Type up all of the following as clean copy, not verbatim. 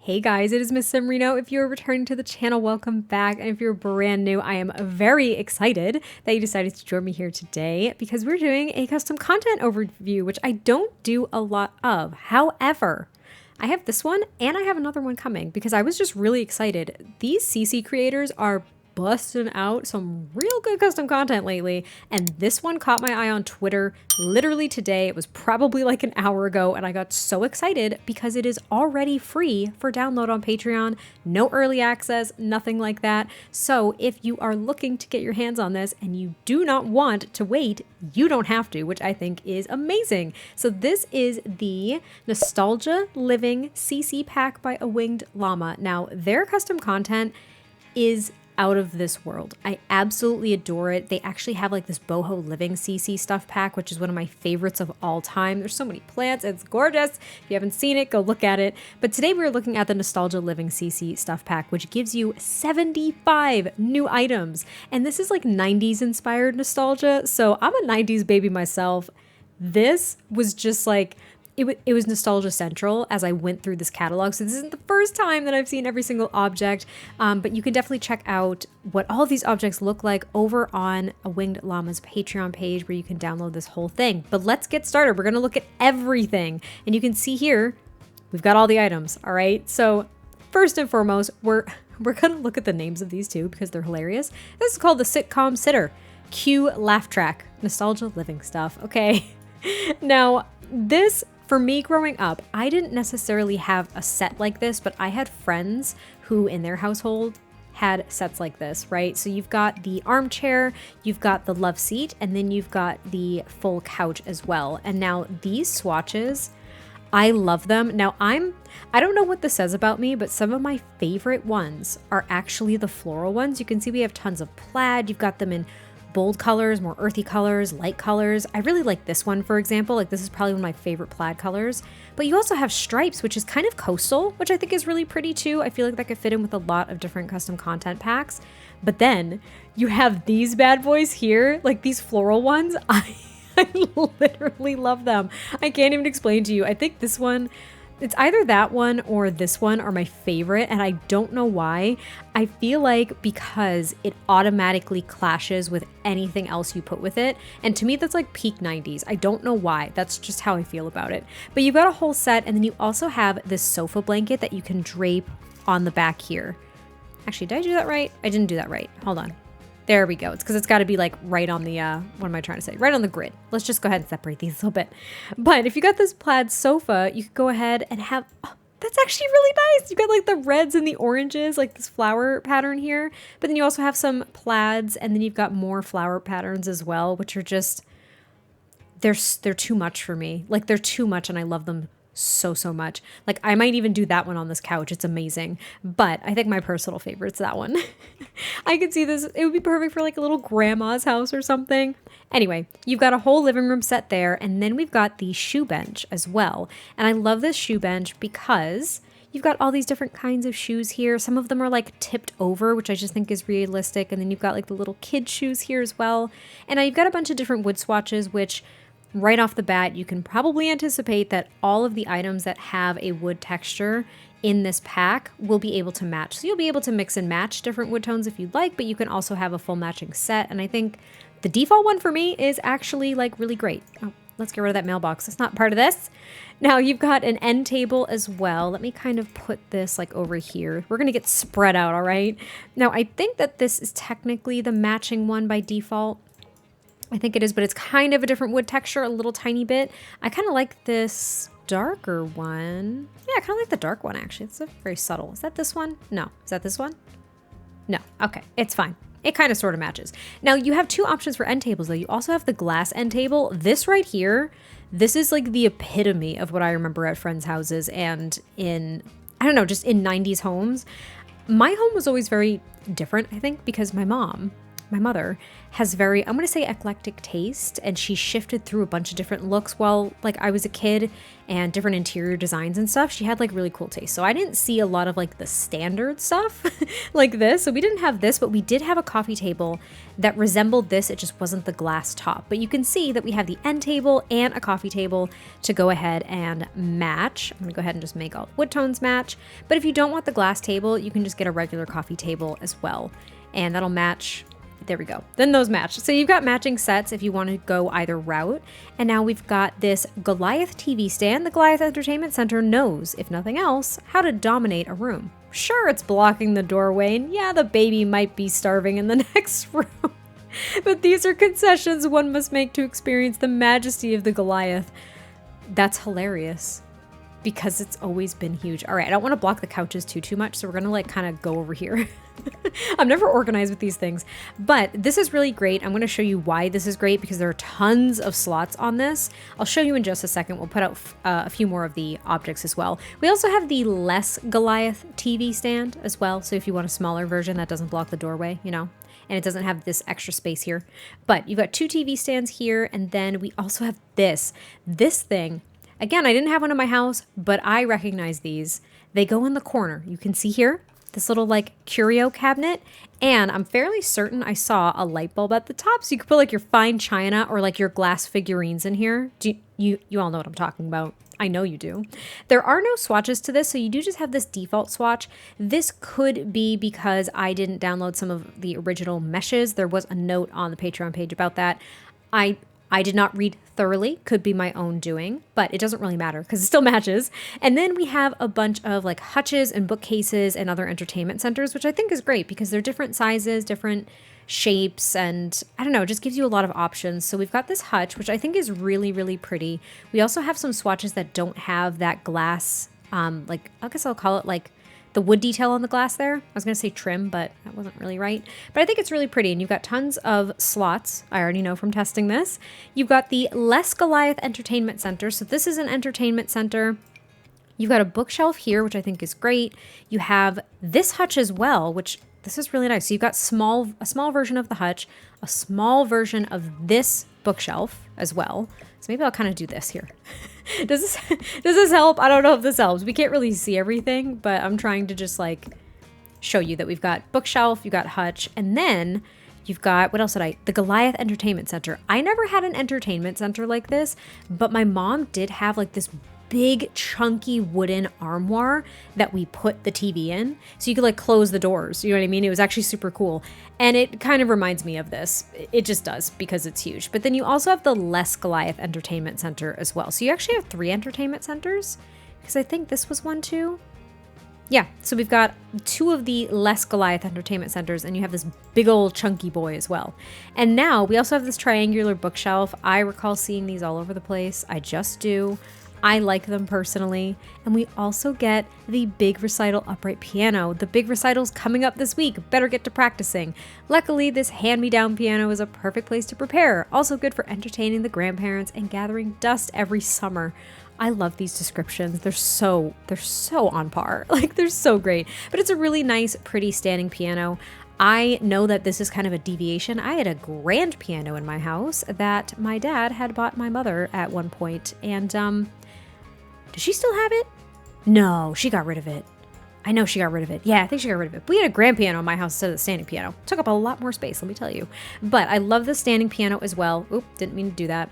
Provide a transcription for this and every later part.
Hey guys, it is MissSimReno. If you're returning to the channel, welcome back. And if you're brand new, I am very excited that you decided to join me here today because we're doing a custom content overview, which I don't do a lot of. However, I have this one and I have another one coming because I was just really excited. These CC creators are busting out some real good custom content lately, and this one caught my eye on Twitter literally today. It was probably like an hour ago, and I got so excited because it is already free for download on Patreon. No early access, nothing like that. So if you are looking to get your hands on this and you do not want to wait, you don't have to, which I think is amazing. So this is the Nostalgia Living CC pack by A Winged Llama. Now, their custom content is out of this world. I absolutely adore it. They actually have like this boho living CC stuff pack, which is one of my favorites of all time. There's so many plants. It's gorgeous. If you haven't seen it, go look at it. But today we're looking at the Nostalgia Living CC stuff pack, which gives you 75 new items. And this is like 90s inspired nostalgia. So I'm a 90s baby myself. This was just like, it was nostalgia central as I went through this catalog. So this isn't the first time that I've seen every single object, but you can definitely check out what all of these objects look like over on A Winged Llama's Patreon page where you can download this whole thing. But let's get started. We're going to look at everything. And you can see here, we've got all the items. All right. So first and foremost, we're going to look at the names of these two because they're hilarious. This is called the Sitcom Sitter. Cue laugh track. Nostalgia living stuff. Okay. Now, this, for me growing up, I didn't necessarily have a set like this, but I had friends who in their household had sets like this, right? So you've got the armchair, you've got the love seat, and then you've got the full couch as well. And now these swatches, I love them. Now I don't know what this says about me, but some of my favorite ones are actually the floral ones. You can see we have tons of plaid. You've got them in bold colors, more earthy colors, light colors. I really like this one, for example. Like, this is probably one of my favorite plaid colors. But you also have stripes, which is kind of coastal, which I think is really pretty too. I feel like that could fit in with a lot of different custom content packs. But then you have these bad boys here, like these floral ones. I literally love them. I can't even explain to you. I think this one, it's either that one or this one are my favorite, and I don't know why. I feel like because it automatically clashes with anything else you put with it, and to me that's like peak 90s. I don't know why. That's just how I feel about it. But you've got a whole set, and then you also have this sofa blanket that you can drape on the back here. Actually, did I do that right? I didn't do that right. Hold on. There we go. It's because it's got to be like right on the, what am I trying to say? Right on the grid. Let's just go ahead and separate these a little bit. But if you got this plaid sofa, you could go ahead and have, oh, that's actually really nice. You got like the reds and the oranges, like this flower pattern here. But then you also have some plaids, and then you've got more flower patterns as well, which are just, they're too much for me. Like, they're too much, and I love them so much. Like, I might even do that one on this couch. It's amazing. But I think my personal favorite's that one. I could see this. It would be perfect for like a little grandma's house or something. Anyway, you've got a whole living room set there. And then we've got the shoe bench as well. And I love this shoe bench because you've got all these different kinds of shoes here. Some of them are like tipped over, which I just think is realistic. And then you've got like the little kid shoes here as well. And now you've got a bunch of different wood swatches, which right off the bat, you can probably anticipate that all of the items that have a wood texture in this pack will be able to match. So you'll be able to mix and match different wood tones if you'd like, but you can also have a full matching set. And I think the default one for me is actually like really great. Oh, let's get rid of that mailbox. It's not part of this. Now you've got an end table as well. Let me kind of put this like over here. We're going to get spread out, all right? Now I think that this is technically the matching one by default. I think it is, but it's kind of a different wood texture, a little tiny bit. I kind of like this darker one. Yeah, I kind of like the dark one, actually. It's very subtle. Is that this one? No. Is that this one? No. Okay, it's fine. It kind of sort of matches. Now, you have two options for end tables, though. You also have the glass end table. This right here, this is like the epitome of what I remember at friends' houses and in, I don't know, just in 90s homes. My home was always very different, I think, because my mom my mother, has very, I'm going to say eclectic taste, and she shifted through a bunch of different looks while like I was a kid, and different interior designs and stuff. She had like really cool taste. So I didn't see a lot of like the standard stuff like this. So we didn't have this, but we did have a coffee table that resembled this. It just wasn't the glass top. But you can see that we have the end table and a coffee table to go ahead and match. I'm gonna go ahead and just make all the wood tones match. But if you don't want the glass table, you can just get a regular coffee table as well. And that'll match. There we go. Then those match. So you've got matching sets if you want to go either route. And now we've got this Goliath TV stand. The Goliath Entertainment Center knows, if nothing else, how to dominate a room. Sure, it's blocking the doorway, and yeah, the baby might be starving in the next room. But these are concessions one must make to experience the majesty of the Goliath. That's hilarious, because it's always been huge. All right, I don't want to block the couches too much, so we're gonna like kind of go over here. I'm never organized with these things, but this is really great. I'm going to show you why this is great, because there are tons of slots on this. I'll show you in just a second. We'll put out a few more of the objects as well. We also have the less Goliath TV stand as well. So if you want a smaller version that doesn't block the doorway, you know, and it doesn't have this extra space here, but you've got 2 TV stands here. And then we also have this thing. Again, I didn't have one in my house, but I recognize these. They go in the corner. You can see here, this little like curio cabinet. And I'm fairly certain I saw a light bulb at the top. So you could put like your fine china or like your glass figurines in here. You all know what I'm talking about. I know you do. There are no swatches to this, so you do just have this default swatch. This could be because I didn't download some of the original meshes. There was a note on the Patreon page about that. I did not read thoroughly, could be my own doing, but it doesn't really matter because it still matches. And then we have a bunch of like hutches and bookcases and other entertainment centers, which I think is great because they're different sizes, different shapes, and I don't know, it just gives you a lot of options. So we've got this hutch, which I think is really, really pretty. We also have some swatches that don't have that glass, like I guess I'll call it like the wood detail on the glass there. I was going to say trim, but that wasn't really right. But I think it's really pretty. And you've got tons of slots. I already know from testing this. You've got the less Goliath Entertainment Center. So this is an entertainment center. You've got a bookshelf here, which I think is great. You have this hutch as well, which this is really nice. So you've got a small version of the hutch, a small version of this bookshelf as well. So maybe I'll kind of do this here. Does this help? I don't know if this helps. We can't really see everything, but I'm trying to just like show you that we've got bookshelf, you've got hutch, and then you've got, what else did the Goliath Entertainment Center. I never had an entertainment center like this, but my mom did have like this big chunky wooden armoire that we put the TV in. So you could like close the doors, you know what I mean? It was actually super cool. And it kind of reminds me of this. It just does because it's huge. But then you also have the less Goliath Entertainment Center as well. So you actually have 3 entertainment centers because I think this was one too. Yeah, so we've got 2 of the less Goliath entertainment centers, and you have this big old chunky boy as well. And now we also have this triangular bookshelf. I recall seeing these all over the place. I just do. I like them personally. And we also get the big recital upright piano. The big recital's coming up this week. Better get to practicing. Luckily, this hand-me-down piano is a perfect place to prepare. Also good for entertaining the grandparents and gathering dust every summer. I love these descriptions. They're so on par. Like, they're so great. But it's a really nice, pretty standing piano. I know that this is kind of a deviation. I had a grand piano in my house that my dad had bought my mother at one point, and does she still have it? No, she got rid of it. I know she got rid of it. Yeah, I think she got rid of it. But we had a grand piano in my house instead of the standing piano. Took up a lot more space, let me tell you. But I love the standing piano as well. Oop, didn't mean to do that.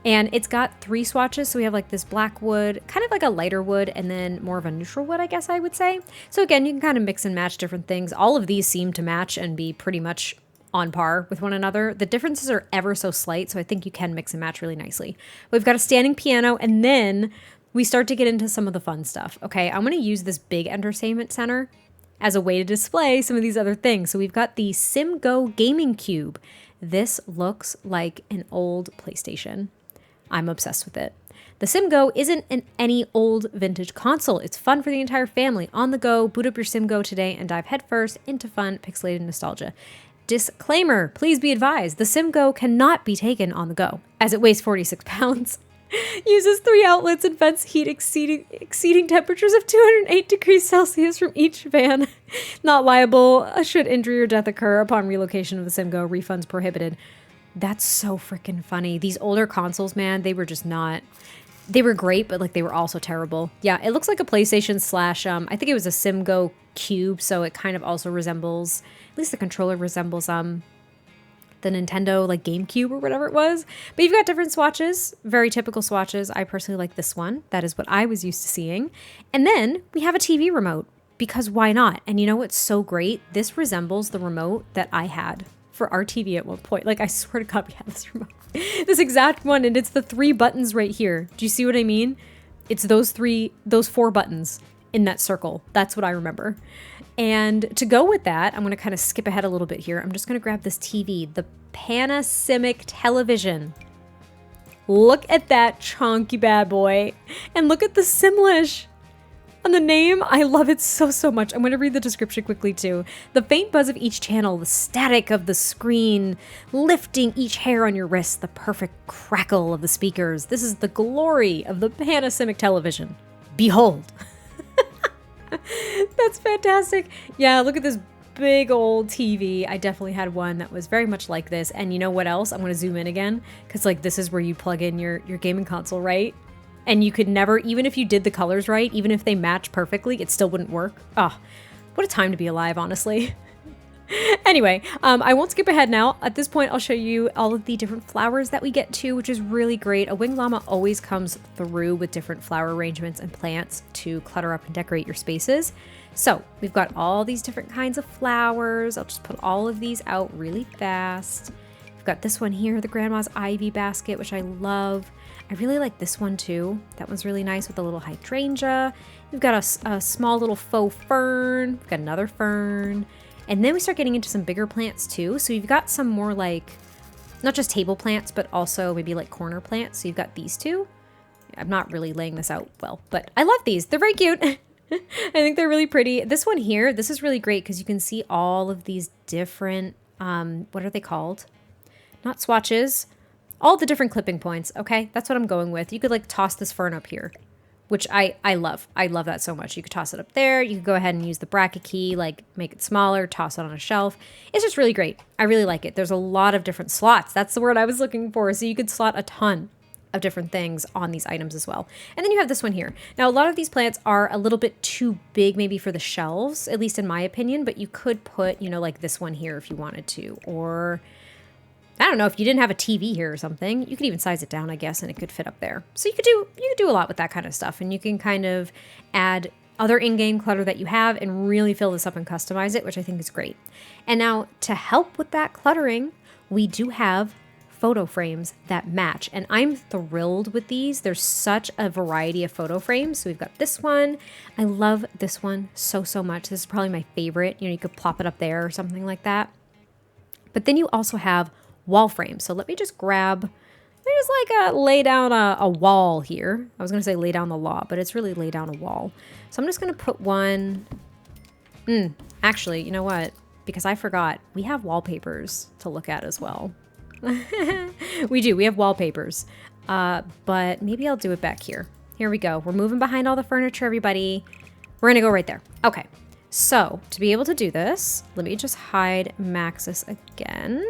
And it's got 3 swatches. So we have like this black wood, kind of like a lighter wood, and then more of a neutral wood, I guess I would say. So again, you can kind of mix and match different things. All of these seem to match and be pretty much on par with one another. The differences are ever so slight, so I think you can mix and match really nicely. We've got a standing piano, and then we start to get into some of the fun stuff. Okay, I'm gonna use this big entertainment center as a way to display some of these other things. So we've got the SimGo Gaming Cube. This looks like an old PlayStation. I'm obsessed with it. The SimGo isn't any old vintage console. It's fun for the entire family. On the go, boot up your SimGo today and dive headfirst into fun pixelated nostalgia. Disclaimer, please be advised, the SimGo cannot be taken on the go, as it weighs 46 pounds. Uses 3 outlets and vents heat exceeding temperatures of 208 degrees Celsius from each fan. Not liable should injury or death occur upon relocation of the SimGo. Refunds prohibited. That's so freaking funny. These older consoles, man, they were just not... They were great, but like they were also terrible. Yeah, it looks like a PlayStation slash, I think it was a SimGo Cube, so it kind of also resembles, at least the controller resembles the Nintendo like GameCube or whatever it was. But you've got different swatches, very typical swatches. I personally like this one. That is what I was used to seeing. And then we have a TV remote, because why not? And you know what's so great? This resembles the remote that I had for our TV at one point. Like, I swear to God, we had this remote. This exact one, and it's the 3 buttons right here. Do you see what I mean? It's those 4 buttons in that circle. That's what I remember. And to go with that, I'm going to kind of skip ahead a little bit here. I'm just going to grab this TV, the Panasonic television. Look at that chunky bad boy. And look at the Simlish. On the name, I love it so, so much. I'm going to read the description quickly too. The faint buzz of each channel, the static of the screen, lifting each hair on your wrist, the perfect crackle of the speakers. This is the glory of the Panasonic television. Behold. That's fantastic. Yeah, look at this big old TV. I definitely had one that was very much like this. And you know what else? I'm going to zoom in again because like this is where you plug in your gaming console, right? And you could never, even if you did the colors right, even if they match perfectly, it still wouldn't work. Oh, what a time to be alive, honestly. Anyway, I won't skip ahead now. At this point, I'll show you all of the different flowers that we get to, which is really great. A winged llama always comes through with different flower arrangements and plants to clutter up and decorate your spaces. So we've got all these different kinds of flowers. I'll just put all of these out really fast. We've got this one here, the Grandma's Ivy basket, which I love. I really like this one too. That one's really nice with a little hydrangea. We've got a small little faux fern. We've got another fern. And then we start getting into some bigger plants too. So you've got some more like, not just table plants, but also maybe like corner plants. So you've got these two. I'm not really laying this out well, but I love these. They're very cute. I think they're really pretty. This one here, this is really great because you can see all of these different, what are they called? Not swatches. All the different clipping points, okay? That's what I'm going with. You could like toss this fern up here, which I love. I love that so much. You could toss it up there. You could go ahead and use the bracket key, like make it smaller, toss it on a shelf. It's just really great. I really like it. There's a lot of different slots. That's the word I was looking for. So you could slot a ton of different things on these items as well. And then you have this one here. Now, a lot of these plants are a little bit too big maybe for the shelves, at least in my opinion, but you could put, you know, like this one here if you wanted to, or I don't know, if you didn't have a TV here or something, you could even size it down, I guess, and it could fit up there. So you could do a lot with that kind of stuff, and you can kind of add other in-game clutter that you have and really fill this up and customize it, which I think is great. And now to help with that cluttering, we do have photo frames that match, and I'm thrilled with these. There's such a variety of photo frames. So we've got this one. I love this one so, so much. This is probably my favorite. You know, you could plop it up there or something like that. But then you also have wall frame. So let me just lay down a wall here. I was going to say lay down the law, but it's really lay down a wall. So I'm just going to put one. Actually, you know what? Because I forgot, we have wallpapers to look at as well. We do. We have wallpapers. But maybe I'll do it back here. Here we go. We're moving behind all the furniture, everybody. We're going to go right there. Okay. So to be able to do this, let me just hide Maxis again.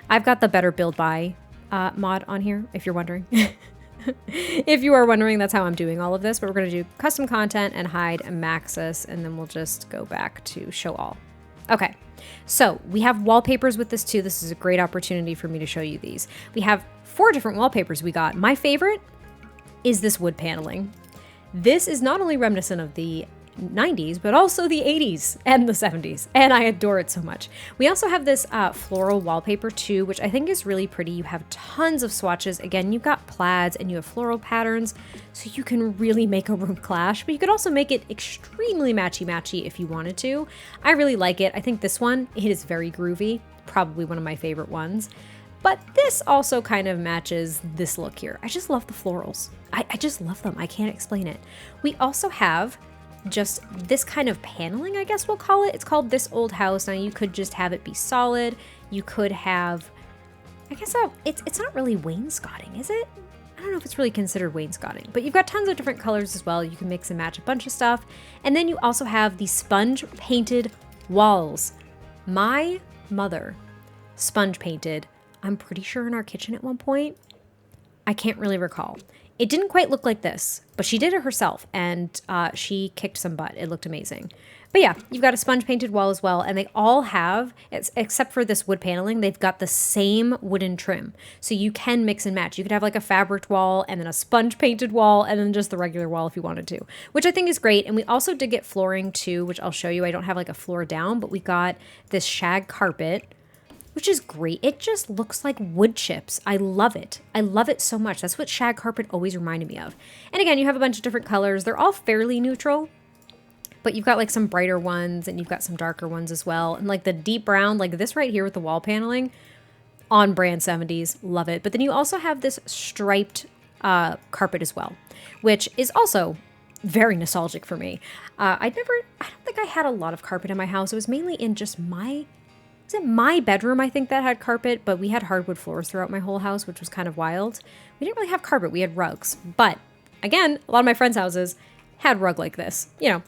I've got the Better Build By mod on here, if you're wondering. If you are wondering, that's how I'm doing all of this. But we're going to do custom content and hide Maxis, and then we'll just go back to show all. Okay, so we have wallpapers with this too. This is a great opportunity for me to show you these. We have 4 different wallpapers we got. My favorite is this wood paneling. This is not only reminiscent of the 90s, but also the 80s and the 70s, and I adore it so much. We also have this floral wallpaper too, which I think is really pretty. You have tons of swatches. Again, you've got plaids and you have floral patterns, so you can really make a room clash, but you could also make it extremely matchy-matchy if you wanted to. I really like it. I think this one, it is very groovy, probably one of my favorite ones. But this also kind of matches this look here. I just love the florals. I just love them. I can't explain it. We also have just this kind of paneling, I guess we'll call it. It's called This Old House. Now you could just have it be solid. You could have, I guess it's not really wainscoting, is it? I don't know if it's really considered wainscoting, but you've got tons of different colors as well. You can mix and match a bunch of stuff. And then you also have the sponge painted walls. My mother sponge painted, I'm pretty sure in our kitchen at one point. I can't really recall. It didn't quite look like this, but she did it herself, and she kicked some butt. It looked amazing. But yeah, you've got a sponge painted wall as well, and they all have, except for this wood paneling, they've got the same wooden trim. So you can mix and match. You could have like a fabric wall and then a sponge painted wall and then just the regular wall if you wanted to, which I think is great. And we also did get flooring too, which I'll show you. I don't have like a floor down, but we got this shag carpet, which is great. It just looks like wood chips. I love it. I love it so much. That's what shag carpet always reminded me of. And again, you have a bunch of different colors. They're all fairly neutral, but you've got like some brighter ones and you've got some darker ones as well. And like the deep brown, like this right here with the wall paneling, on brand 70s, love it. But then you also have this striped carpet as well, which is also very nostalgic for me. I don't think I had a lot of carpet in my house. It was mainly in just my bedroom, I think, that had carpet, but we had hardwood floors throughout my whole house, which was kind of wild. We didn't really have carpet, we had rugs. But again, a lot of my friends' houses had rug like this. You know,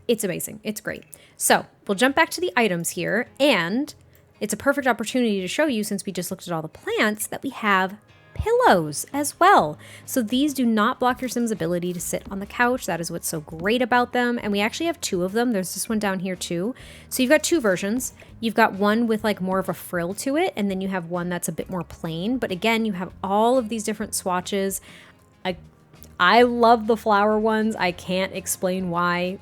it's amazing. It's great. So we'll jump back to the items here, and it's a perfect opportunity to show you, since we just looked at all the plants, that we have pillows as well. So these do not block your Sim's ability to sit on the couch. That is what's so great about them. And we actually have two of them. There's this one down here too. So you've got two versions. You've got one with like more of a frill to it, and then you have one that's a bit more plain. But again, you have all of these different swatches. I love the flower ones. I can't explain why.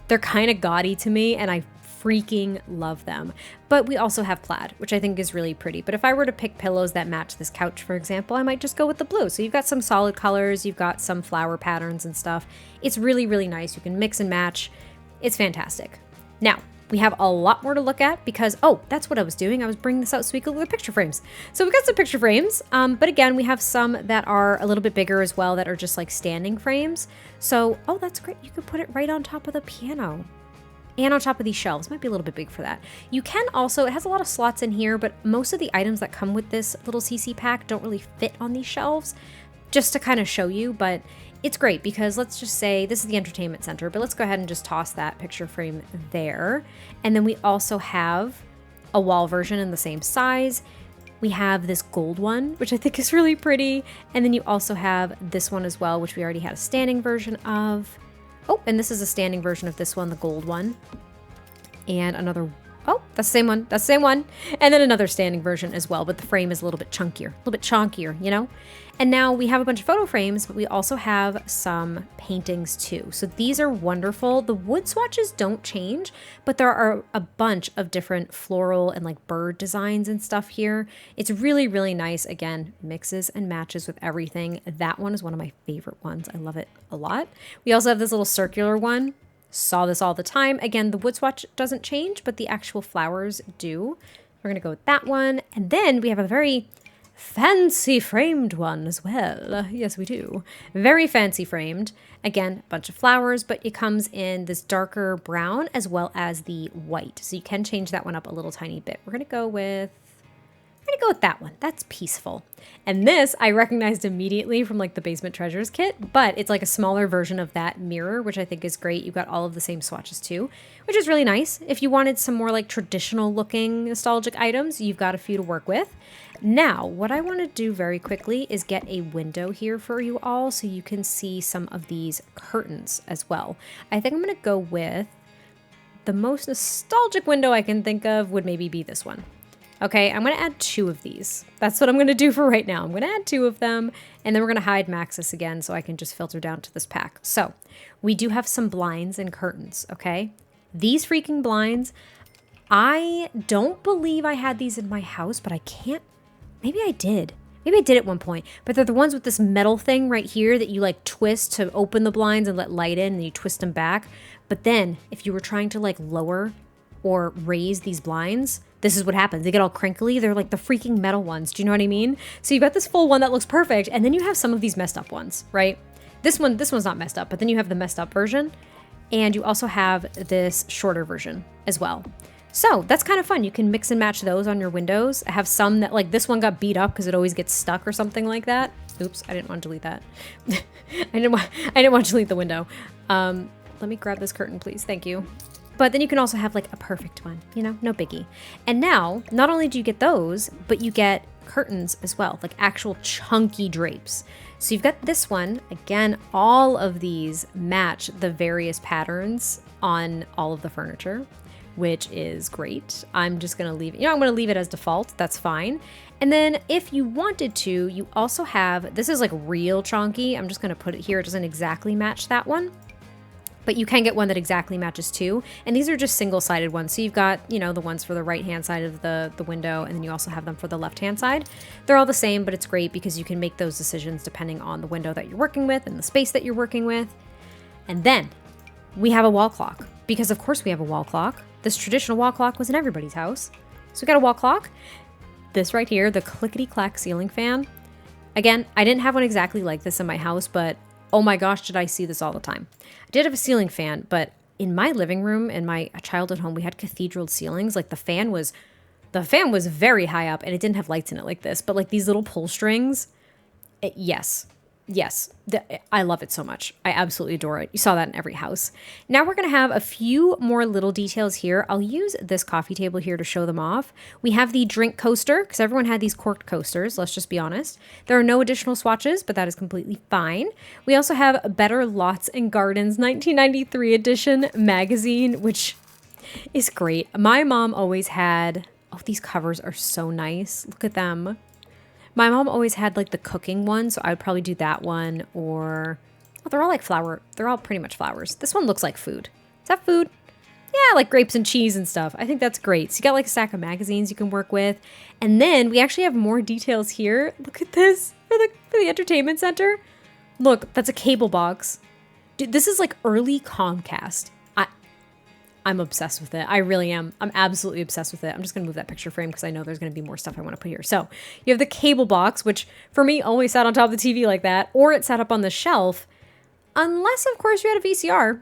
They're kind of gaudy to me, and I freaking love them. But we also have plaid, which I think is really pretty. But if I were to pick pillows that match this couch, for example, I might just go with the blue. So you've got some solid colors, you've got some flower patterns and stuff. It's really, really nice. You can mix and match. It's fantastic. Now, we have a lot more to look at because, oh, that's what I was doing. I was bringing this out so we could look at picture frames. So we've got some picture frames, but again, we have some that are a little bit bigger as well that are just like standing frames. So, oh, that's great. You could put it right on top of the piano. And on top of these shelves. Might be a little bit big for that. You can also, it has a lot of slots in here, but most of the items that come with this little CC pack don't really fit on these shelves, just to kind of show you. But it's great because let's just say this is the entertainment center, but let's go ahead and just toss that picture frame there. And then we also have a wall version in the same size. We have this gold one, which I think is really pretty. And then you also have this one as well, which we already had a standing version of. Oh, and this is a standing version of this one, the gold one. And another, oh, that's the same one. That's the same one. And then another standing version as well, but the frame is a little bit chunkier, you know? And now we have a bunch of photo frames, but we also have some paintings too. So these are wonderful. The wood swatches don't change, but there are a bunch of different floral and like bird designs and stuff here. It's really, really nice. Again, mixes and matches with everything. That one is one of my favorite ones. I love it a lot. We also have this little circular one. Saw this all the time. Again, the wood swatch doesn't change, but the actual flowers do. We're gonna go with that one. And then we have a very fancy framed one as well. Yes, we do. Very fancy framed. Again, a bunch of flowers, but it comes in this darker brown as well as the white. So you can change that one up a little tiny bit. We're gonna go with that one. That's peaceful. And this I recognized immediately from like the Basement Treasures kit, but it's like a smaller version of that mirror, which I think is great. You've got all of the same swatches too, which is really nice. If you wanted some more like traditional looking nostalgic items, you've got a few to work with. Now, what I want to do very quickly is get a window here for you all so you can see some of these curtains as well. I think I'm going to go with the most nostalgic window I can think of would maybe be this one. Okay, I'm going to add 2 of these. That's what I'm going to do for right now. I'm going to add 2 of them, and then we're going to hide Maxis again so I can just filter down to this pack. So we do have some blinds and curtains, okay? These freaking blinds, I don't believe I had these in my house, but I can't, maybe I did. Maybe I did at one point, but they're the ones with this metal thing right here that you like twist to open the blinds and let light in, and you twist them back. But then if you were trying to like lower or raise these blinds, this is what happens. They get all crinkly. They're like the freaking metal ones. Do you know what I mean? So you've got this full one that looks perfect, and then you have some of these messed up ones, right? This one's not messed up, but then you have the messed up version, and you also have this shorter version as well. So that's kind of fun. You can mix and match those on your windows. I have some that like this one got beat up because it always gets stuck or something like that. Oops, I didn't want to delete that. I didn't want to delete the window. Let me grab this curtain, please. Thank you. But then you can also have like a perfect one, you know, no biggie. And now, not only do you get those, but you get curtains as well, like actual chunky drapes. So you've got this one. Again, all of these match the various patterns on all of the furniture, which is great. I'm just gonna leave it, I'm gonna leave it as default. That's fine. And then if you wanted to, you also have, this is like real chunky. I'm just gonna put it here. It doesn't exactly match that one, but you can get one that exactly matches too. And these are just single-sided ones. So you've got, the ones for the right-hand side of the window, and then you also have them for the left-hand side. They're all the same, but it's great because you can make those decisions depending on the window that you're working with and the space that you're working with. And then we have a wall clock, because of course we have a wall clock. This traditional wall clock was in everybody's house. So we got a wall clock. This right here, the clickety-clack ceiling fan. Again, I didn't have one exactly like this in my house, but oh my gosh, did I see this all the time. I did have a ceiling fan, but in my living room, in my childhood home, we had cathedral ceilings. Like the fan was very high up and it didn't have lights in it like this, but like these little pull strings, yes. I love it so much. I absolutely adore it. You saw that in every house. Now we're going to have a few more little details here. I'll use this coffee table here to show them off. We have the drink coaster, because everyone had these corked coasters. Let's just be honest. There are no additional swatches, but that is completely fine. We also have Better Lots and Gardens 1993 edition magazine, which is great. My mom always had, oh, these covers are so nice. Look at them. My mom always had like the cooking one, so I would probably do that one, or they're all like flower. They're all pretty much flowers. This one looks like food. Is that food? Yeah, like grapes and cheese and stuff. I think that's great. So you got like a stack of magazines you can work with. And then we actually have more details here. Look at this for the entertainment center. Look, that's a cable box. Dude, this is like early Comcast. I'm obsessed with it. I really am. I'm absolutely obsessed with it. I'm just going to move that picture frame because I know there's going to be more stuff I want to put here. So you have the cable box, which for me always sat on top of the TV like that, or it sat up on the shelf, unless of course you had a VCR,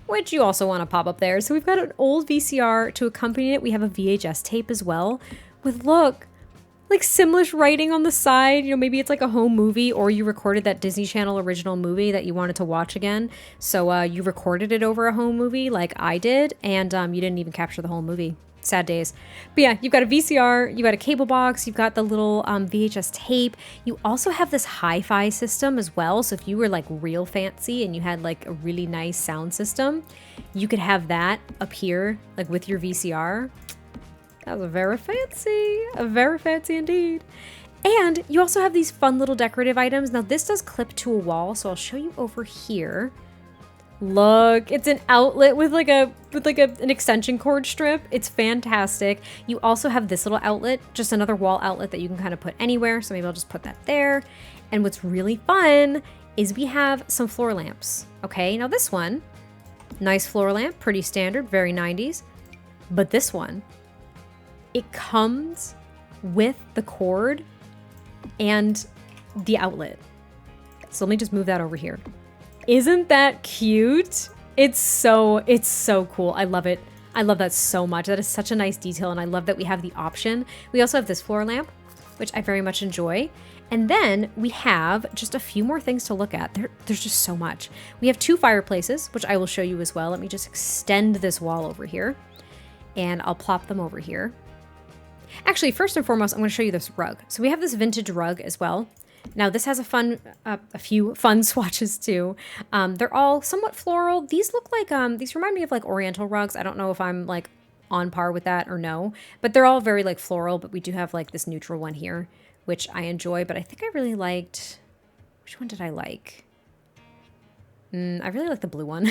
which you also want to pop up there. So we've got an old VCR to accompany it. We have a VHS tape as well with, look, like Simlish writing on the side. Maybe it's like a home movie, or you recorded that Disney Channel original movie that you wanted to watch again. So you recorded it over a home movie like I did, and you didn't even capture the whole movie. Sad days. But yeah, you've got a VCR, you've got a cable box, you've got the little VHS tape. You also have this hi-fi system as well. So if you were like real fancy and you had like a really nice sound system, you could have that up here like with your VCR. That was very fancy indeed. And you also have these fun little decorative items. Now this does clip to a wall, so I'll show you over here. Look, it's an outlet with an extension cord strip. It's fantastic. You also have this little outlet, just another wall outlet that you can kind of put anywhere. So maybe I'll just put that there. And what's really fun is we have some floor lamps. Okay, now this one, nice floor lamp, pretty standard, very 90s. But this one, it comes with the cord and the outlet. So let me just move that over here. Isn't that cute? It's so cool. I love it. I love that so much. That is such a nice detail, and I love that we have the option. We also have this floor lamp, which I very much enjoy. And then we have just a few more things to look at. There's just so much. We have 2 fireplaces, which I will show you as well. Let me just extend this wall over here, and I'll plop them over here. Actually, first and foremost, I'm going to show you this rug. So we have this vintage rug as well. Now this has a few fun swatches too. They're all somewhat floral. These look like, these remind me of like Oriental rugs. I don't know if I'm like on par with that or no, but they're all very like floral, but we do have like this neutral one here, which I enjoy, but I think I really liked, which one did I like? I really like the blue one.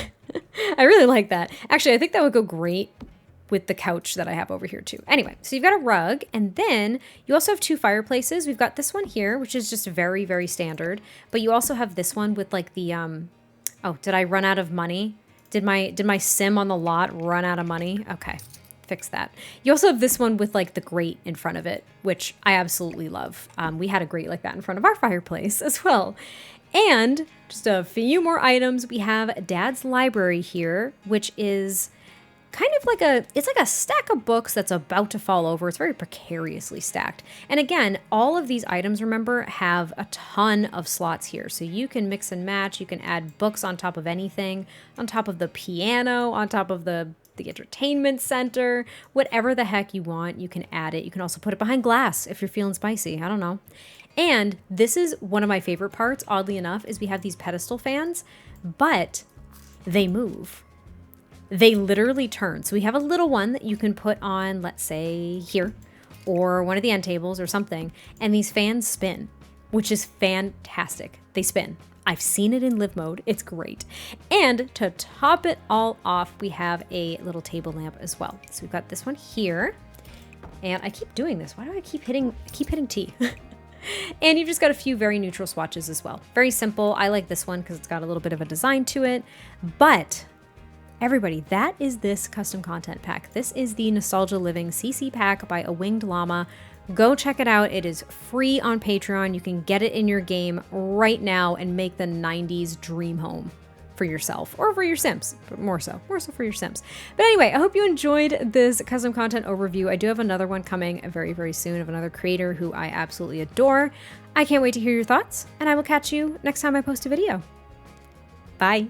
I really like that. Actually, I think that would go great with the couch that I have over here too. Anyway, so you've got a rug, and then you also have 2 fireplaces. We've got this one here, which is just very, very standard, but you also have this one with like the, oh, did I run out of money? Did my sim on the lot run out of money? Okay, fix that. You also have this one with like the grate in front of it, which I absolutely love. We had a grate like that in front of our fireplace as well. And just a few more items. We have Dad's library here, which is kind of like it's like a stack of books that's about to fall over. It's very precariously stacked. And again, all of these items, remember, have a ton of slots here. So you can mix and match. You can add books on top of anything, on top of the piano, on top of the entertainment center, whatever the heck you want, you can add it. You can also put it behind glass if you're feeling spicy. I don't know. And this is one of my favorite parts, oddly enough, is we have these pedestal fans, but they move. They literally turn. So we have a little one that you can put on, let's say here, or one of the end tables or something, and these fans spin, which is fantastic. They spin. I've seen it in live mode. It's great. And to top it all off, we have a little table lamp as well. So we've got this one here, and I keep doing this. Why do I keep hitting T? And you've just got a few very neutral swatches as well. Very simple. I like this one because it's got a little bit of a design to it. But everybody, that is this custom content pack. This is the Nostalgia Living CC pack by A Winged Llama. Go check it out. It is free on Patreon. You can get it in your game right now and make the 90s dream home for yourself or for your Sims, but more so for your Sims. But anyway, I hope you enjoyed this custom content overview. I do have another one coming very, very soon of another creator who I absolutely adore. I can't wait to hear your thoughts, and I will catch you next time I post a video. Bye.